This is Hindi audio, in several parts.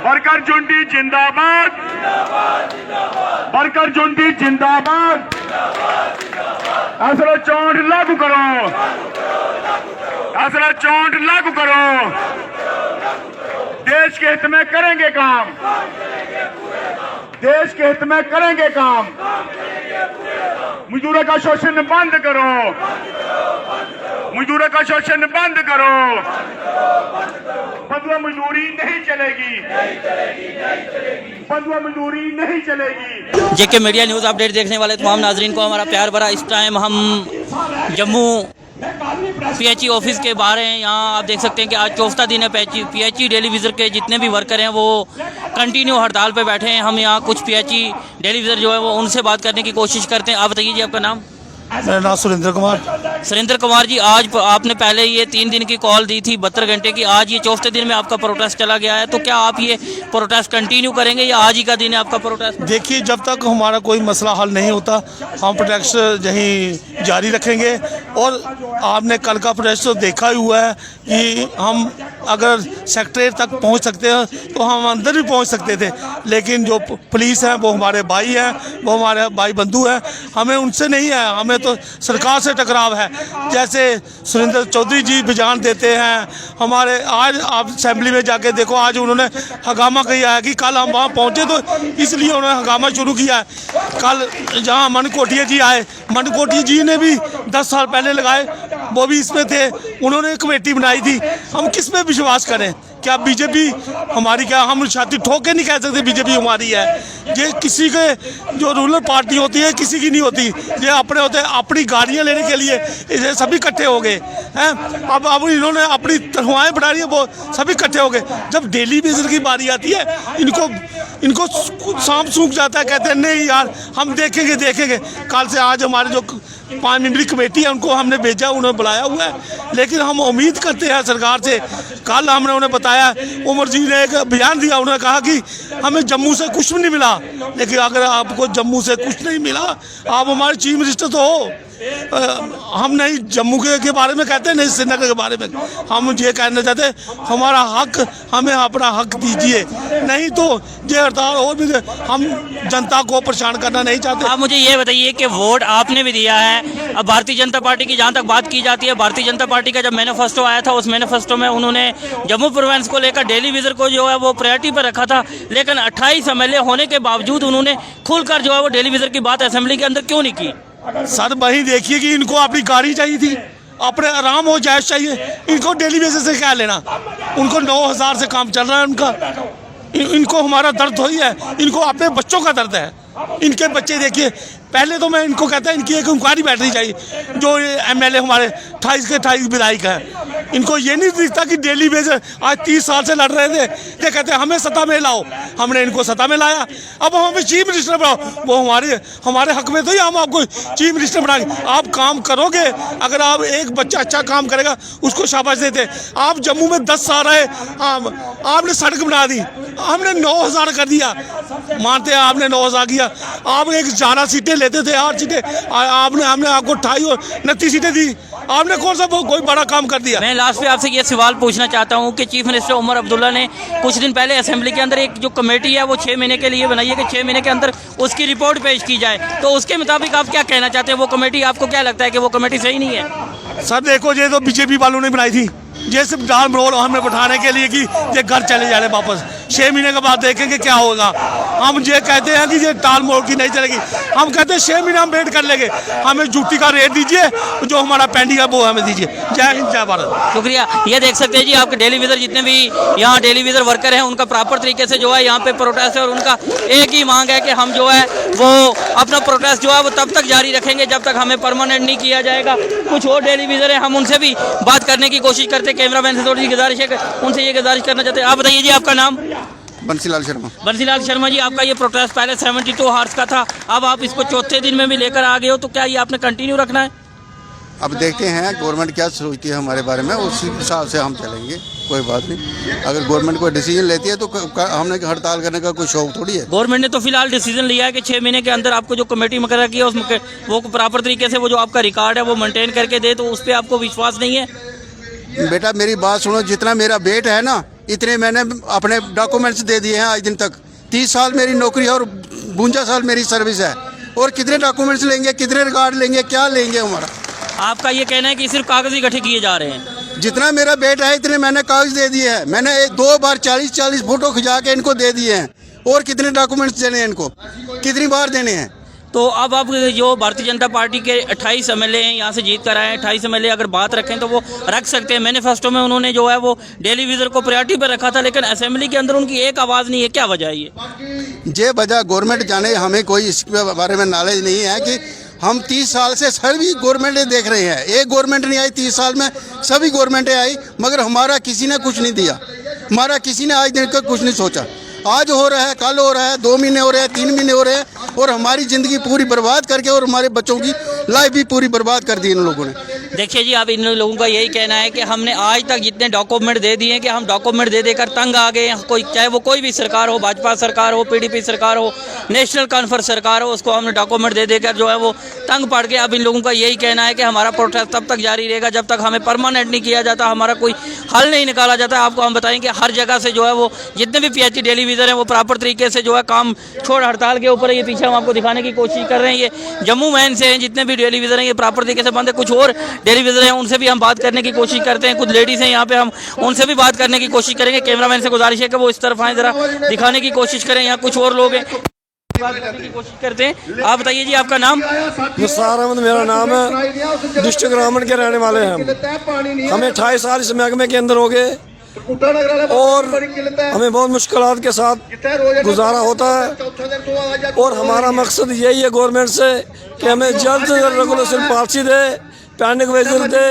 वर्कर झुंडी जिंदाबाद, वर्कर झुंडी जिंदाबाद। असला 64 लागू करो, असला 64 लागू करो। देश के हित में करेंगे काम, देश के हित में करेंगे काम। मजदूरों का शोषण बंद करो, मजदूरों का शोषण बंद करो। बंधुआ मजदूरी नहीं चलेगी, बंधुआ मजदूरी नहीं चलेगी। जेके मीडिया न्यूज़ अपडेट देखने वाले तमाम नाजरीन को हमारा प्यार भरा। इस टाइम हम जम्मू पीएचई ऑफिस के बाहर हैं। यहाँ आप देख सकते हैं कि आज चौथा दिन है। पीएचई टेलीविज़न के जितने भी वर्कर हैं वो कंटिन्यू हड़ताल पे बैठे हैं। हम यहाँ कुछ पीएचई टेलीविज़न जो है वो उनसे बात करने की कोशिश करते हैं। आप बताइए जी, आपका नाम? मेरा नाम सुरेंद्र कुमार। सुरेंद्र कुमार जी, आज आपने पहले ये 3 दिन की कॉल दी थी 72 घंटे की, आज ये चौथे दिन में आपका प्रोटेस्ट चला गया है, तो क्या आप ये प्रोटेस्ट कंटिन्यू करेंगे या आज ही का दिन है आपका प्रोटेस्ट? देखिए, जब तक हमारा कोई मसला हल नहीं होता हम प्रोटेस्ट यहीं जारी रखेंगे। और आपने कल का प्रोटेस्ट तो देखा ही हुआ है कि हम अगर सेक्रेटरीट तक पहुंच सकते हैं तो हम अंदर भी पहुंच सकते थे, लेकिन जो पुलिस हैं वो हमारे भाई हैं, वो हमारे भाई बंधु हैं, हमें उनसे नहीं है, हमें तो सरकार से टकराव है। जैसे सुरेंद्र चौधरी जी बयान देते हैं हमारे, आज आप असेंबली में जाके देखो, आज उन्होंने हंगामा किया है कि कल हम वहाँ पहुँचे तो इसलिए उन्होंने हंगामा शुरू किया है। कल जहाँ मनकोटिया जी आए, मनकोटिया जी ने भी 10 साल पहले लगाए, वो भी इसमें थे, उन्होंने कमेटी बनाई थी। हम किस पे विश्वास करें? क्या बीजेपी हमारी, क्या हम छाती ठोक के नहीं कह सकते बीजेपी हमारी है? ये किसी के जो रूरल पार्टी होती है किसी की नहीं होती, ये अपने होते हैं। अपनी गाड़ियाँ लेने के लिए ये सभी इकट्ठे हो गए हैं। अब इन्होंने अपनी तनख्वाहें बढ़ा रही है, वो सभी इकट्ठे हो गए। जब डेली बेसिस की बारी आती है इनको सांप सूख जाता है, कहते हैं नहीं यार हम देखेंगे देखेंगे। कल से आज हमारे जो 5 मेंबरी कमेटी है उनको हमने भेजा, उन्होंने बुलाया हुआ है, लेकिन हम उम्मीद करते हैं सरकार से। कल हमने उन्हें बताया, उमर जी ने एक बयान दिया, उन्होंने कहा कि हमें जम्मू से कुछ भी नहीं मिला। लेकिन अगर आपको जम्मू से कुछ नहीं मिला, आप हमारे चीफ मिनिस्टर तो हो। हम नहीं जम्मू के बारे में कहते हैं, नहीं श्रीनगर के बारे में। हम ये कहना चाहते हैं हमारा हक, हमें अपना हक दीजिए, नहीं तो ये हड़ताल और भी हम जनता को परेशान करना नहीं चाहते। आप मुझे ये बताइए कि वोट आपने भी दिया है। अब भारतीय जनता पार्टी की जहाँ तक बात की जाती है, भारतीय जनता पार्टी का जब मैनिफेस्टो आया था उस मैनिफेस्टो में उन्होंने जम्मू प्रोविंस को लेकर टेलीविज़न को जो है वो प्रायोरिटी पर रखा था, लेकिन 28 MLA होने के बावजूद उन्होंने खुलकर जो है वो टेलीविज़न की बात असेंबली के अंदर क्यों नहीं की? सर वही देखिए कि इनको अपनी गाड़ी चाहिए थी, अपने आराम हो जायज़ चाहिए, इनको डेली बेसिस से क्या लेना? उनको 9000 से काम चल रहा है उनका। इनको हमारा दर्द हो ही है, इनको अपने बच्चों का दर्द है। इनके बच्चे देखिए, पहले तो मैं इनको कहता इनकी एक इंक्वायरी बैठनी चाहिए। जो MLA हमारे 28 के 28 विधायक हैं, इनको ये नहीं दिखता कि डेली बेसिस आज 30 साल से लड़ रहे थे, ये कहते हैं हमें सत्ता में लाओ। हमने इनको सत्ता में लाया, अब हमें चीफ मिनिस्टर बनाओ। वो हमारे हक में तो ही हम आपको चीफ मिनिस्टर बनाएंगे। आप काम करोगे, अगर आप एक बच्चा अच्छा काम करेगा उसको शाबाश देते। आप जम्मू में 10 साल रहे, आपने सड़क बना दी, हमने 9000 कर दिया, मानते हैं आपने 9000 किया। आप एक 11 सीटें लेते थे, 8 सीटें हमने आपको 28 और 29 सीटें दी। आपने कौन सा कोई बड़ा काम कर दिया? मैं लास्ट पे आपसे ये सवाल पूछना चाहता हूँ कि चीफ मिनिस्टर उमर अब्दुल्ला ने कुछ दिन पहले असेंबली के अंदर एक जो कमेटी है वो 6 महीने के लिए बनाई है कि 6 महीने के अंदर उसकी रिपोर्ट पेश की जाए, तो उसके मुताबिक आप क्या कहना चाहते हैं? वो कमेटी, आपको क्या लगता है कि वो कमेटी सही नहीं है? सर देखो, ये तो बीजेपी वालों ने बनाई थी, ये सिर्फ डाल मरोड़ हमें बैठाने के लिए कि ये घर चले जा रहे वापस। 6 महीने के बाद देखेंगे क्या होगा। हम ये कहते हैं कि ये टाल मोड़ की नहीं चलेगी, हम कहते हैं 6 महीने हम वेट कर लेंगे। हमें ड्यूटी का रेट दीजिए, जो हमारा पेंडिंग है वो हमें दीजिए। जय हिंद, जय भारत। शुक्रिया। ये देख सकते हैं जी, आपके टेलीविज़न जितने भी यहाँ टेलीविज़न वर्कर हैं उनका प्रॉपर तरीके से जो है यहाँ पे प्रोटेस्ट है, और उनका एक ही मांग है कि हम जो है वो अपना प्रोटेस्ट जो है वो तब तक जारी रखेंगे जब तक हमें परमानेंट नहीं किया जाएगा। कुछ और टेलीविज़न है, हम उनसे भी बात करने की कोशिश करते हैं। कैमरामैन से थोड़ी सी गुजारिश है, उनसे ये गुजारिश करना चाहते हैं। आप बताइए जी, आपका नाम? बंसीलाल शर्मा। बंसीलाल शर्मा जी, आपका ये प्रोटेस्ट पहले 72 आवर्स का था, अब आप इसको चौथे दिन में भी लेकर आ गए हो, तो क्या ये आपने कंटिन्यू रखना है? अब देखते हैं गवर्नमेंट क्या सोचती है हमारे बारे में, उस हिसाब से हम चलेंगे। कोई बात नहीं, अगर गवर्नमेंट कोई डिसीजन लेती है तो हमने हड़ताल करने का कोई शौक थोड़ी है। गवर्नमेंट ने तो फिलहाल डिसीजन लिया है कि 6 महीने के अंदर आपको जो कमेटी मुकर्रर की है उसमें वो प्रॉपर तरीके से वो जो आपका रिकॉर्ड है वो मेंटेन करके दे, तो उस पर आपको विश्वास नहीं है? बेटा मेरी बात सुनो, जितना मेरा वेट है ना इतने मैंने अपने डॉक्यूमेंट्स दे दिए हैं आज दिन तक। 30 साल मेरी नौकरी है और 52 साल मेरी सर्विस है, और कितने डॉक्यूमेंट्स लेंगे, कितने रिकॉर्ड लेंगे, क्या लेंगे हमारा? आपका ये कहना है कि सिर्फ कागज इकट्ठे किए जा रहे हैं? जितना मेरा वेट है इतने मैंने कागज दे दिए हैं। मैंने 2 बार 40 फोटो खिंचा के इनको दे दिए हैं, और कितने डॉक्यूमेंट्स देने हैं इनको, कितनी बार देने हैं? तो अब आप जो भारतीय जनता पार्टी के 28 एमएलए हैं, यहाँ से जीत कर आए हैं 28 एमएलए, अगर बात रखें तो वो रख सकते हैं। मैनिफेस्टो में उन्होंने जो है वो डेली विजर को प्रायोरिटी पर रखा था, लेकिन असेंबली के अंदर उनकी एक आवाज़ नहीं है। क्या वजह है ये वजह गवर्नमेंट जाने, हमें कोई इसके बारे में नॉलेज नहीं है कि हम 30 साल से सभी गवर्नमेंटें देख रहे हैं। एक गवर्नमेंट नहीं आई 30 साल में, सभी गवर्नमेंटें आई, मगर हमारा किसी ने कुछ नहीं दिया, हमारा किसी ने आज दिन तक कुछ नहीं सोचा। आज हो रहा है, कल हो रहा है, 2 महीने हो रहे हैं, 3 महीने हो रहे हैं, और हमारी ज़िंदगी पूरी बर्बाद करके और हमारे बच्चों की लाइफ भी पूरी बर्बाद कर दी इन लोगों ने। देखिए जी, अब इन लोगों का यही कहना है कि हमने आज तक जितने डॉक्यूमेंट दे दिए कि हम डॉक्यूमेंट दे देकर तंग आ गए हैं। कोई चाहे वो कोई भी सरकार हो, भाजपा सरकार हो, पीडीपी सरकार हो, नेशनल कॉन्फ्रेंस सरकार हो, उसको हमने डॉक्यूमेंट दे देकर जो है वो तंग पड़ गए। अब इन लोगों का यही कहना है कि हमारा प्रोटेस्ट तब तक जारी रहेगा जब तक हमें परमानेंट नहीं किया जाता, हमारा कोई हल नहीं निकाला जाता। आपको हम बताएं कि हर जगह से जो है वो जितने भी पीएचडी टेलीविज़न है वो प्रॉपर तरीके से जो है काम छोड़ हड़ताल के ऊपर है। ये पीछे हम आपको दिखाने की कोशिश कर रहे हैं, ये जम्मू मैन से हैं, जितने भी टेलीविज़न हैं ये प्रॉपर तरीके से बंद है। कुछ और टेलीविज़न हैं उनसे भी हम बात करने की कोशिश करते हैं, कुछ लेडीज़ हैं यहाँ पे, हम उनसे भी बात करने की कोशिश करेंगे। कैमरामैन से गुजारिश है कि वो इस तरफ आए, ज़रा दिखाने की कोशिश करें। यहाँ कुछ और लोग हैं, बात करने की कोशिश करते हैं। आप बताइए जी, आपका नाम? निसार अहमद मेरा नाम है, डिस्ट्रिक्ट रामन के रहने वाले हैं हम। हमें 28 साल इस महकमे के अंदर हो गए और हमें बहुत मुश्किलात के साथ गुजारा होता है, और हमारा मकसद यही है गवर्नमेंट से कि हमें जल्द से जल्द रेगुलेशन पॉलिसी दे, पैनिक वेजर दे,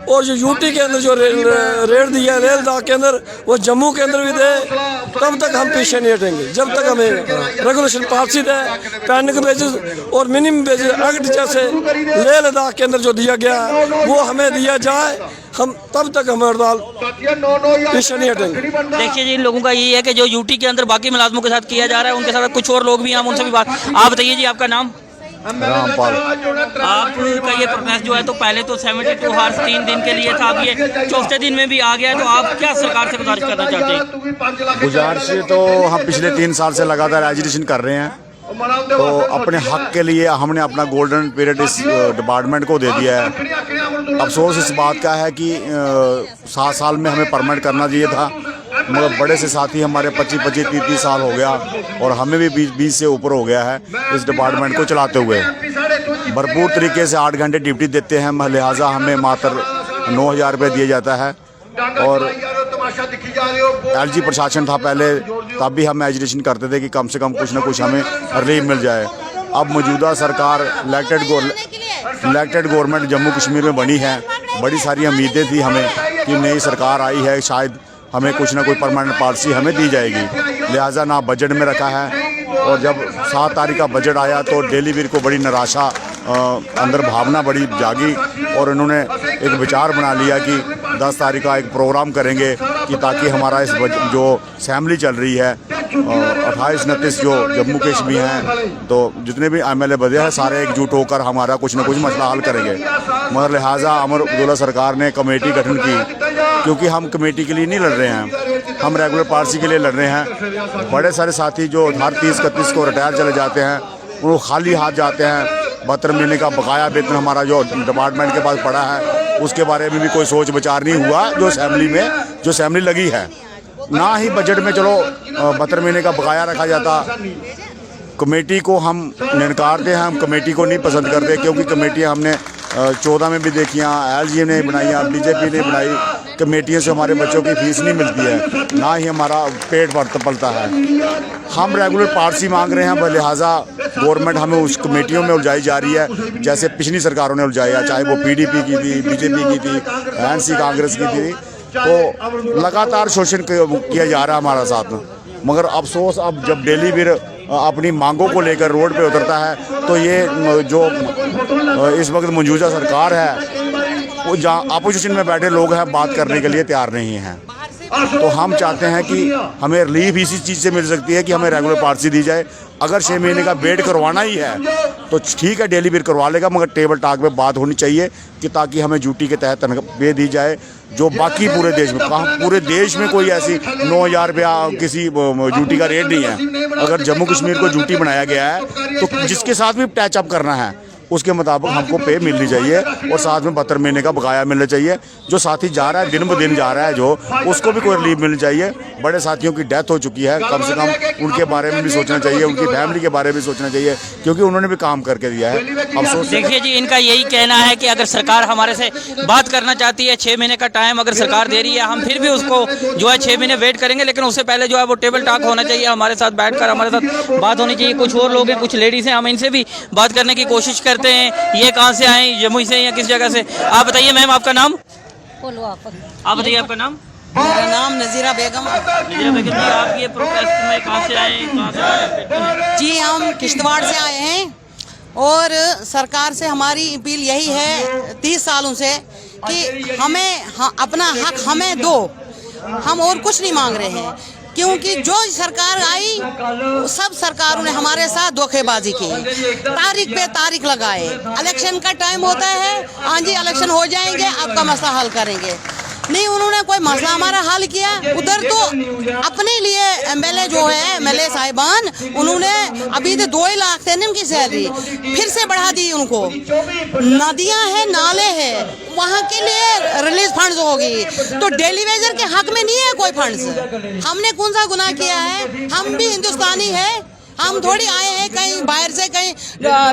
और जो यूटी के अंदर जो रेट दिया है रेल दाग के अंदर वो जम्मू के अंदर भी दे। तब तक हम पीछे नहीं हटेंगे जब तक हमें रेगुलेशन पॉलिसी दे, पैनिक वेजेस और मिनिमम वेजेस एक्ट जैसे लेह लद्दाख के अंदर जो दिया गया है वो हमें दिया जाए, हम तब तक हमें हड़ताल पीछे नहीं हटेंगे। देखिए जी, इन लोगों का यही है कि जो यूटी के अंदर बाकी मुलाजमों के साथ किया जा रहा है उनके साथ कुछ और लोग भी हैं, हम उनसे भी बात। आप बताइए जी, आपका नाम? रामपाल। आपका ये प्रोटेस्ट जो है तो पहले तो 72 हार्स 3 दिन के लिए था, अब ये 4थे दिन में भी आ गया है, तो आप क्या सरकार से गुजारिश करना चाहते हैं? गुजारिश तो हम पिछले 3 साल से लगातार एजिटेशन कर रहे हैं, तो अपने हक के लिए हमने अपना गोल्डन पीरियड इस डिपार्टमेंट को दे दिया है। अफसोस इस बात का है कि 7 साल में हमें परमानेंट करना चाहिए था, मगर बड़े से साथी हमारे 25-30 साल हो गया और हमें भी 20 से ऊपर हो गया है इस डिपार्टमेंट को चलाते हुए। भरपूर तरीके से 8 घंटे ड्यूटी देते हैं, लिहाजा हमें मात्र 9,000 रुपये दिया जाता है। और एलजी प्रशासन था पहले, तब भी हम एजुटेशन करते थे कि कम से कम कुछ ना कुछ हमें रिलीफ मिल जाए। अब मौजूदा सरकार इलेक्टेड गवर्नमेंट जम्मू कश्मीर में बनी है, बड़ी सारी उम्मीदें थी हमें कि नई सरकार आई है, शायद हमें कुछ ना कोई परमानेंट पॉलिसी हमें दी जाएगी, लिहाजा ना बजट में रखा है। और जब 7 तारीख का बजट आया तो डेलीवीर को बड़ी निराशा अंदर भावना बड़ी जागी, और इन्होंने एक विचार बना लिया कि 10 तारीख का एक प्रोग्राम करेंगे कि ताकि हमारा इस जो असेंबली चल रही है 28-29 जो जम्मू कश्मीर हैं, तो जितने भी एमएलए बने हैं सारे एकजुट होकर हमारा कुछ ना कुछ मसला हल करेंगे। मगर लिहाजा अमर अब्दुल्ला सरकार ने कमेटी गठन की, क्योंकि हम कमेटी के लिए नहीं लड़ रहे हैं, हम रेगुलर पॉलिसी के लिए लड़ रहे हैं। बड़े सारे साथी जो हर 30-31 को रिटायर चले जाते हैं वो खाली हाथ जाते हैं। 72 महीने का बकाया वेतन हमारा जो डिपार्टमेंट के पास पड़ा है उसके बारे में भी कोई सोच विचार नहीं हुआ। जो असेंबली लगी है, ना ही बजट में चलो 72 महीने का बकाया रखा जाता। कमेटी को हम नकारते हैं, हम कमेटी को नहीं पसंद करते, क्योंकि कमेटियाँ हमने 14 में भी देखियाँ, एलजी ने बनाई, बीजेपी ने बनाई। कमेटियों से हमारे बच्चों की फीस नहीं मिलती है, ना ही हमारा पेट पलता है। हम रेगुलर पॉलिसी मांग रहे हैं, लिहाजा गवर्नमेंट हमें उस कमेटियों में उलझाई जा रही है जैसे पिछली सरकारों ने उलझाया, चाहे वो पीडीपी की थी, बीजेपी की थी, एनसी कांग्रेस की थी। तो लगातार शोषण किया जा रहा है हमारा साथ में। मगर अफसोस अब जब डेलीवीर अपनी मांगों को लेकर रोड पे उतरता है तो ये जो इस वक्त मौजूदा सरकार है वो जहाँ अपोजिशन में बैठे लोग हैं बात करने के लिए तैयार नहीं हैं। तो हम चाहते हैं कि हमें रिलीफ इसी चीज़ से मिल सकती है कि हमें रेगुलर पॉलिसी दी जाए, अगर 6 महीने का वेट करवाना ही है तो ठीक है, डेली वेट करवा लेगा, मगर टेबल टॉक में बात होनी चाहिए कि ताकि हमें ड्यूटी के तहत तनख्वाह दे जाए जो बाकी पूरे देश में। कहाँ पूरे देश में कोई ऐसी 9,000 रुपया किसी ड्यूटी का रेट नहीं है। अगर जम्मू कश्मीर को ड्यूटी बनाया गया है तो जिसके साथ भी टचअप करना है उसके मुताबिक हमको पे मिलनी चाहिए और साथ में 72 महीने का बकाया मिलना चाहिए। जो साथी जा रहा है दिन ब दिन जा रहा है जो, उसको भी कोई रिलीफ मिलनी चाहिए। बड़े साथियों की डेथ हो चुकी है, कम से कम उनके बारे में भी सोचना चाहिए, उनकी फैमिली के बारे में भी सोचना चाहिए, क्योंकि उन्होंने भी काम करके दिया है। अब सोच देखिए जी, इनका यही कहना है कि अगर सरकार हमारे से बात करना चाहती है, 6 महीने का टाइम अगर सरकार दे रही है, हम फिर भी उसको जो है 6 महीने वेट करेंगे, लेकिन उससे पहले जो है वो टेबल टॉक होना चाहिए, हमारे साथ बैठकर हमारे साथ बात होनी चाहिए। कुछ और लोग हैं, कुछ लेडीज़ हैं, हम इनसे भी बात करने की कोशिश करते हैं। ये कहाँ से आए, जमुई से या किस जगह से? आप बताइए मैम, आपका नाम? आप बताइए आपका नाम? मेरा नाम नज़ीरा बेगम। नज़ीरा बेगम जी, आप ये प्रोटेस्ट में कहाँ से आए, कहाँ से पार्टिसिपेट? जी, हम किश्तवाड़ से आए हैं और सरकार से हमारी अपील यही है 30 सालों से कि हमें अपना हक हमें दो, हम और कुछ नहीं मांग रहे हैं। क्योंकि जो सरकार आई सब सरकारों ने हमारे साथ धोखेबाजी की, तारीख पे तारीख लगाए। इलेक्शन का टाइम होता है, हाँ जी इलेक्शन हो जाएंगे, आपका मसला हल करेंगे। नहीं, उन्होंने कोई मसला हमारा हल किया। उधर तो अपने लिए एमएलए जो है, एमएलए साहिबान, उन्होंने अभी तो 2 लाख थे उनकी सैलरी, फिर से बढ़ा दी उनको। नदियां हैं, नाले हैं, वहाँ के लिए रिलीज फंड्स होगी, तो डेली वेजर के हक में नहीं है कोई फंड्स। हमने कौन सा गुनाह किया है? हम भी हिंदुस्तानी है, हम थोड़ी आए हैं कहीं बाहर से, कहीं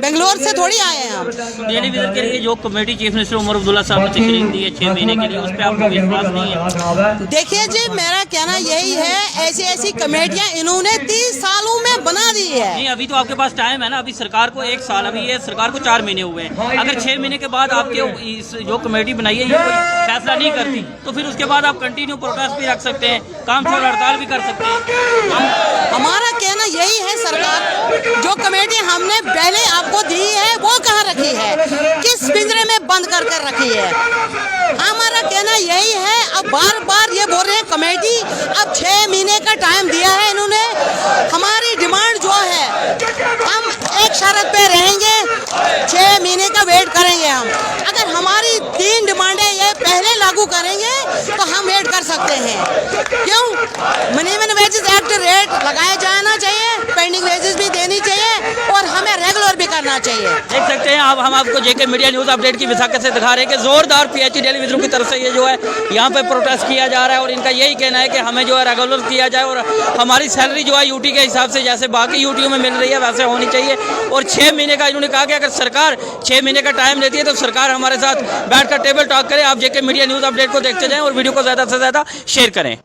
बेंगलोर से थोड़ी आए हैं हम। डेली विजन के लिए जो committee chief minister Omar Abdullah साहब ने तशरीफ दी है 6 महीने के लिए, उस पर आपको विश्वास नहीं है? देखिए जी, मेरा कहना यही है, ऐसी ऐसी कमेटियां इन्होंने 30 सालों में बना दी है। नहीं, अभी तो आपके पास टाइम है ना, अभी सरकार को 1 साल, अभी ये सरकार को 4 महीने हुए हैं। अगर 6 महीने के बाद आपके इस जो कमेटी बनाई है ये कोई फैसला नहीं करती, तो फिर उसके बाद आप कंटिन्यू प्रोटेस्ट भी रख सकते हैं, काम छोड़ हड़ताल भी कर सकते हैं। हमारा कहना यही है, सरकार जो कमेटी हमने पहले आपको दी है वो कहाँ रखी है, किस पिंजरे में बंद कर कर रखी है? हमारा कहना यही है। अब बार बार ये बोल रहे हैं कमेटी, अब 6 महीने का टाइम दिया है इन्होंने। हमारी डिमांड जो है, हम एक शर्त पे रहेंगे, 6 महीने का वेट करेंगे हम। अगर हमारी 3 डिमांडें ये पहले लागू करेंगे तो हम वेट कर सकते हैं। क्यों? मिनिमम वेजेस एक्ट रेट लगाया जाना चाहिए, पेंडिंग वेजेस भी देनी चाहिए और हमें रेगुलर भी करना चाहिए। देख सकते हैं हम आपको जेके मीडिया न्यूज़ अपडेट की विशाखा से दिखा रहे हैं कि जोरदार पीएचई डेली विजरों की तरफ से ये जो है यहाँ पे प्रोटेस्ट किया जा रहा है और इनका यही कहना है कि हमें जो है रेगुलर किया जाए और हमारी सैलरी जो है यूटी के हिसाब से जैसे बाकी यूटियों में मिल रही है वैसे होनी चाहिए। और 6 महीने का इन्होंने कहा कि अगर सरकार 6 महीने का टाइम देती है तो सरकार हमारे साथ बैठकर टेबल टॉक करे। आप जेके मीडिया न्यूज़ अपडेट को देखते जाएं और वीडियो को ज़्यादा से ज़्यादा शेयर करें।